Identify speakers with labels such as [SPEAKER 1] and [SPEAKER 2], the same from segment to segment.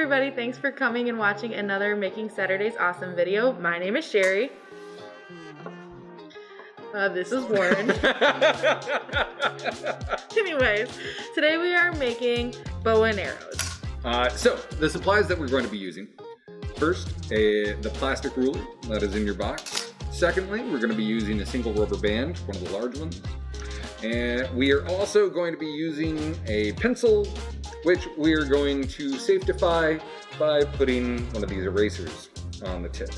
[SPEAKER 1] everybody, thanks for coming and watching another Making Saturdays Awesome video. My name is Sherry. This is Warren. Anyways, today we are making bow and arrows.
[SPEAKER 2] So, the supplies that we're going to be using. First, the plastic ruler that is in your box. Secondly, we're going to be using a single rubber band, one of the large ones. And we are also going to be using a pencil, which we are going to safetify by putting one of these erasers on the tip.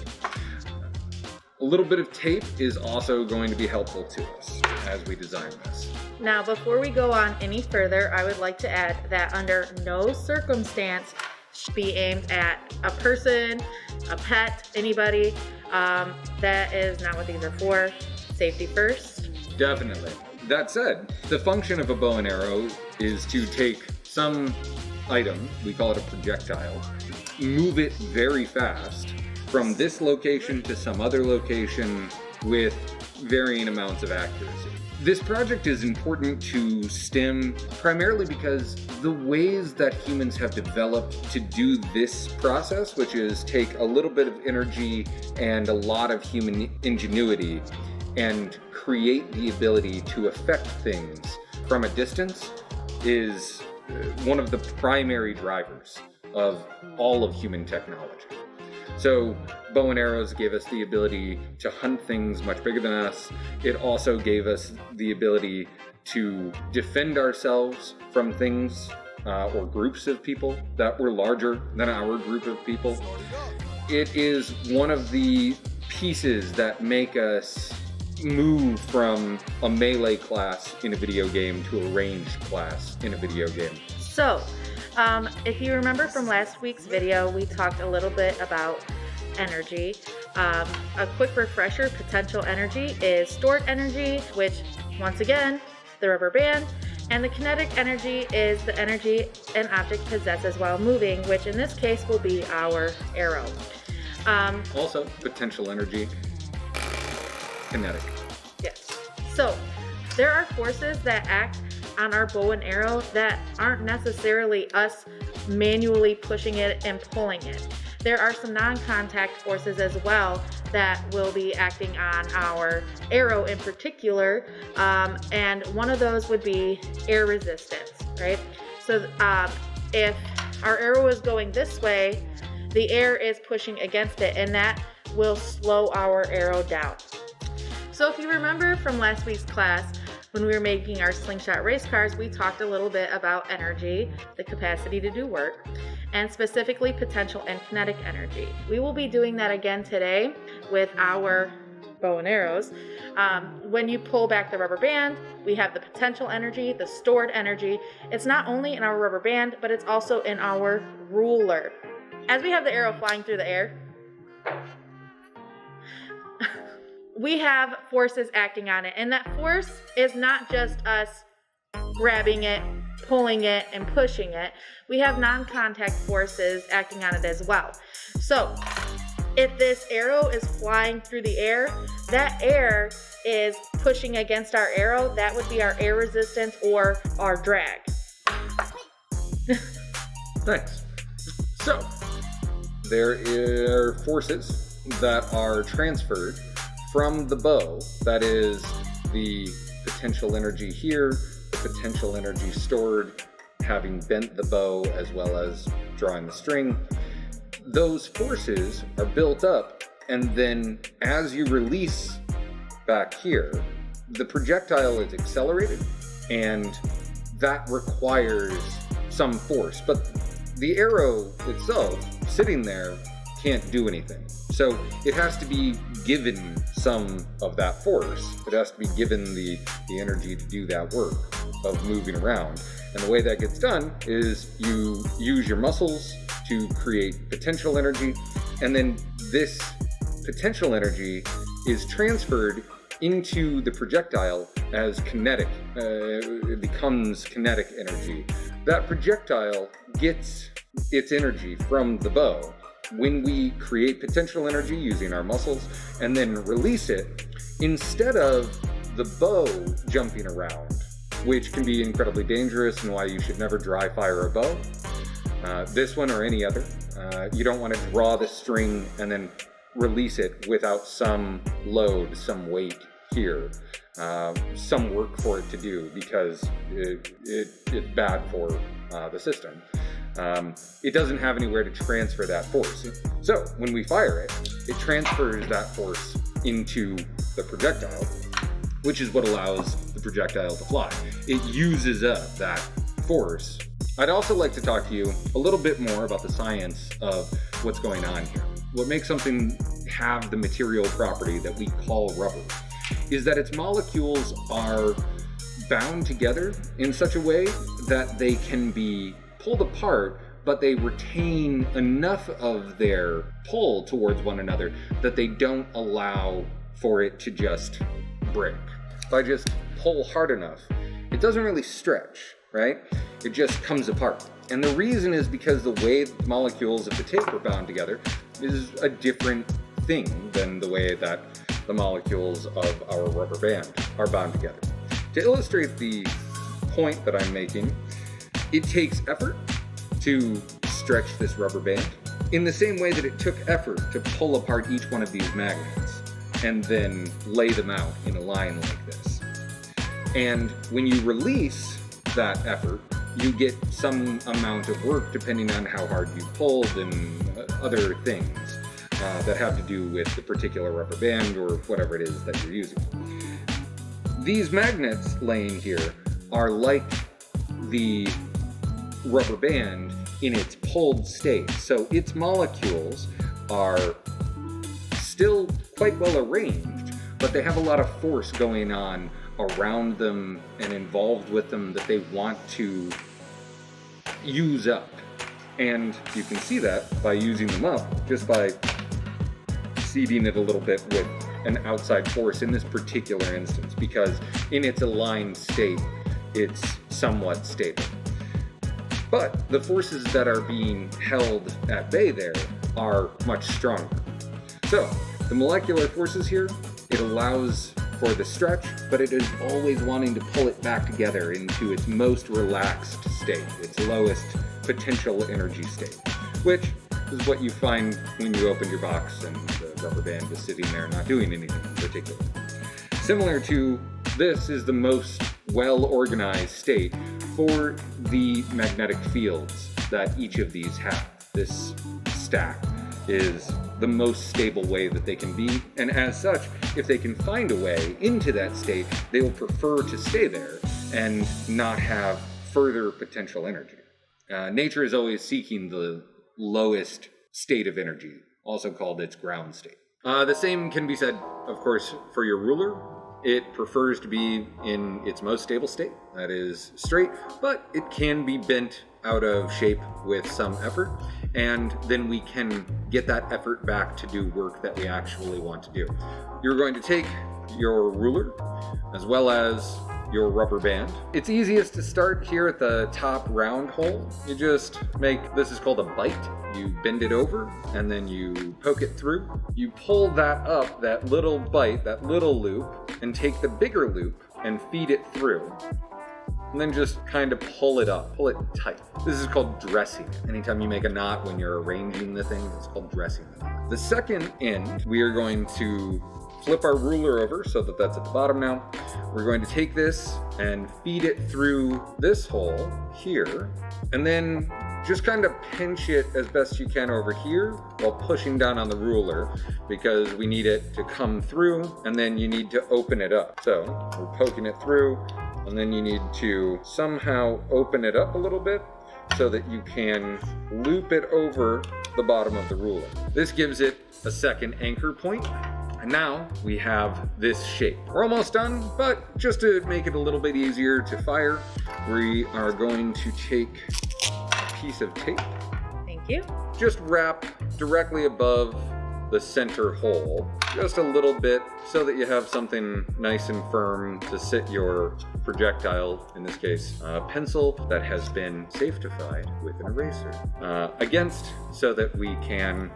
[SPEAKER 2] A little bit of tape is also going to be helpful to us as we design this.
[SPEAKER 1] Now, before we go on any further, I would like to add that under no circumstance should be aimed at a person, a pet, anybody. That is not what these are for. Safety first.
[SPEAKER 2] Definitely. That said, the function of a bow and arrow is to take some item, we call it a projectile, move it very fast from this location to some other location with varying amounts of accuracy. This project is important to STEM primarily because the ways that humans have developed to do this process, which is take a little bit of energy and a lot of human ingenuity and create the ability to affect things from a distance, is one of the primary drivers of all of human technology. So bow and arrows gave us the ability to hunt things much bigger than us. It also gave us the ability to defend ourselves from things or groups of people that were larger than our group of people. It is one of the pieces that make us move from a melee class in a video game to a ranged class in a video game.
[SPEAKER 1] So, if you remember from last week's video, we talked a little bit about energy. A quick refresher, potential energy is stored energy, which once again, the rubber band, and the kinetic energy is the energy an object possesses while moving, which in this case will be our arrow.
[SPEAKER 2] Also, potential energy, kinetic.
[SPEAKER 1] Yes. So, there are forces that act on our bow and arrow that aren't necessarily us manually pushing it and pulling it. There are some non-contact forces as well that will be acting on our arrow in particular, and one of those would be air resistance, right? So if our arrow is going this way, the air is pushing against it, and that will slow our arrow down. So if you remember from last week's class, when we were making our slingshot race cars, we talked a little bit about energy, the capacity to do work, and specifically potential and kinetic energy. We will be doing that again today with our bow and arrows. When you pull back the rubber band, we have the potential energy, the stored energy. It's not only in our rubber band, but it's also in our ruler. As we have the arrow flying through the air, we have forces acting on it, and that force is not just us grabbing it, pulling it, and pushing it. We have non-contact forces acting on it as well. So if this arrow is flying through the air, that air is pushing against our arrow. That would be our air resistance or our drag.
[SPEAKER 2] Thanks. So there are forces that are transferred from the bow, that is the potential energy here, the potential energy stored having bent the bow as well as drawing the string. Those forces are built up, and then as you release back here, the projectile is accelerated, and that requires some force. But the arrow itself, sitting there, can't do anything. So it has to be given some of that force. It has to be given the energy to do that work of moving around. And the way that gets done is you use your muscles to create potential energy, and then this potential energy is transferred into the projectile as kinetic. It becomes kinetic energy. That projectile gets its energy from the bow. When we create potential energy using our muscles and then release it, instead of the bow jumping around, which can be incredibly dangerous and why you should never dry fire a bow, this one or any other, You don't want to draw the string and then release it without some load, some weight here, some work for it to do, because it's bad for the system. It doesn't have anywhere to transfer that force. So when we fire it, it transfers that force into the projectile, which is what allows the projectile to fly. It uses up that force. I'd also like to talk to you a little bit more about the science of what's going on here. What makes something have the material property that we call rubber is that its molecules are bound together in such a way that they can be pulled apart, but they retain enough of their pull towards one another that they don't allow for it to just break. If I just pull hard enough, it doesn't really stretch, right? It just comes apart. And the reason is because the way the molecules of the tape are bound together is a different thing than the way that the molecules of our rubber band are bound together. To illustrate the point that I'm making, it takes effort to stretch this rubber band in the same way that it took effort to pull apart each one of these magnets and then lay them out in a line like this. And when you release that effort, you get some amount of work depending on how hard you pulled and other things that have to do with the particular rubber band or whatever it is that you're using. These magnets laying here are like the rubber band in its pulled state. So its molecules are still quite well arranged, but they have a lot of force going on around them and involved with them that they want to use up. And you can see that by using them up, just by seeding it a little bit with an outside force in this particular instance, because in its aligned state, it's somewhat stable. But the forces that are being held at bay there are much stronger. So the molecular forces here, it allows for the stretch, but it is always wanting to pull it back together into its most relaxed state, its lowest potential energy state, which is what you find when you open your box and the rubber band is sitting there not doing anything in particular. Similar to this is the most well-organized state for the magnetic fields that each of these have. This stack is the most stable way that they can be, and as such, if they can find a way into that state, they will prefer to stay there and not have further potential energy. Nature is always seeking the lowest state of energy, also called its ground state. The same can be said, of course, for your ruler. It prefers to be in its most stable state, that is straight, but it can be bent out of shape with some effort, and then we can get that effort back to do work that we actually want to do. You're going to take your ruler as well as your rubber band. It's easiest to start here at the top round hole. You just make, this is called a bite. You bend it over and then you poke it through. You pull that up, that little bite, that little loop, and take the bigger loop and feed it through. And then just kind of pull it up, pull it tight. This is called dressing. Anytime you make a knot when you're arranging the things, it's called dressing the knot. The second end, we are going to flip our ruler over so that that's at the bottom now. We're going to take this and feed it through this hole here, and then just kind of pinch it as best you can over here while pushing down on the ruler, because we need it to come through, and then you need to open it up. So we're poking it through, and then you need to somehow open it up a little bit so that you can loop it over the bottom of the ruler. This gives it a second anchor point. And now we have this shape. We're almost done, but just to make it a little bit easier to fire, we are going to take a piece of tape.
[SPEAKER 1] Thank you.
[SPEAKER 2] Just wrap directly above the center hole, just a little bit, so that you have something nice and firm to sit your projectile, in this case a pencil that has been safetified with an eraser, against, so that we can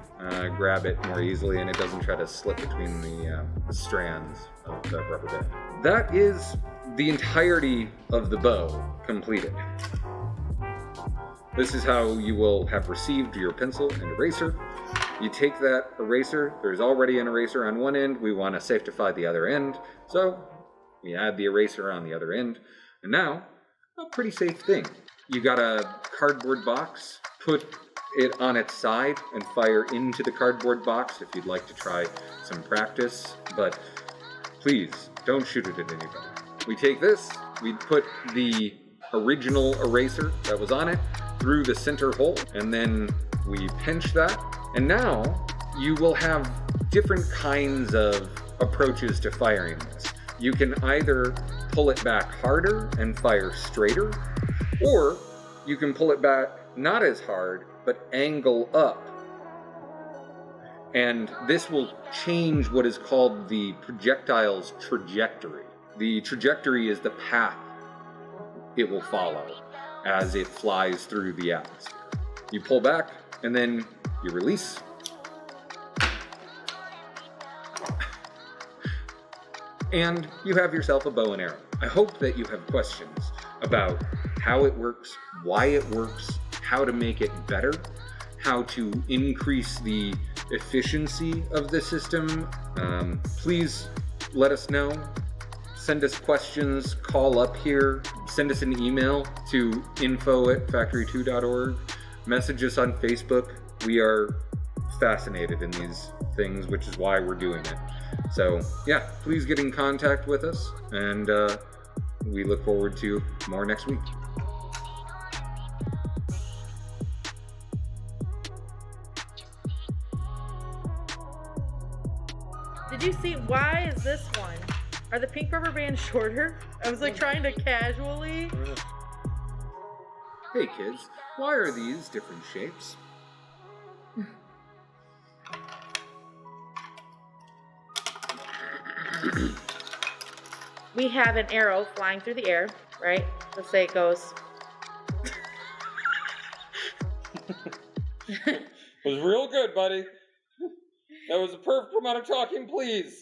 [SPEAKER 2] grab it more easily and it doesn't try to slip between the strands of the rubber band. That is the entirety of the bow completed. This is how you will have received your pencil and eraser. You take that eraser, there's already an eraser on one end, we want to sanctify the other end, so we add the eraser on the other end. And now, a pretty safe thing. You got a cardboard box, put it on its side and fire into the cardboard box if you'd like to try some practice, but please don't shoot it at anybody. We take this, we put the original eraser that was on it through the center hole, and then we pinch that, and now you will have different kinds of approaches to firing this. You can either pull it back harder and fire straighter, or you can pull it back not as hard, but angle up. And this will change what is called the projectile's trajectory. The trajectory is the path it will follow as it flies through the atmosphere. You pull back, and then you release. And you have yourself a bow and arrow. I hope that you have questions about how it works, why it works, how to make it better, how to increase the efficiency of the system. Please let us know. Send us questions, call up here, send us an email to info@factory2.org, message us on Facebook. We are fascinated in these things, which is why we're doing it. So yeah, please get in contact with us, and we look forward to more next week.
[SPEAKER 1] Did you see, why is this one? Are the pink rubber bands shorter? I was like trying to casually.
[SPEAKER 2] Hey kids, why are these different shapes?
[SPEAKER 1] We have an arrow flying through the air, right? Let's say it goes.
[SPEAKER 2] It was real good, buddy. That was the perfect amount of talking, please.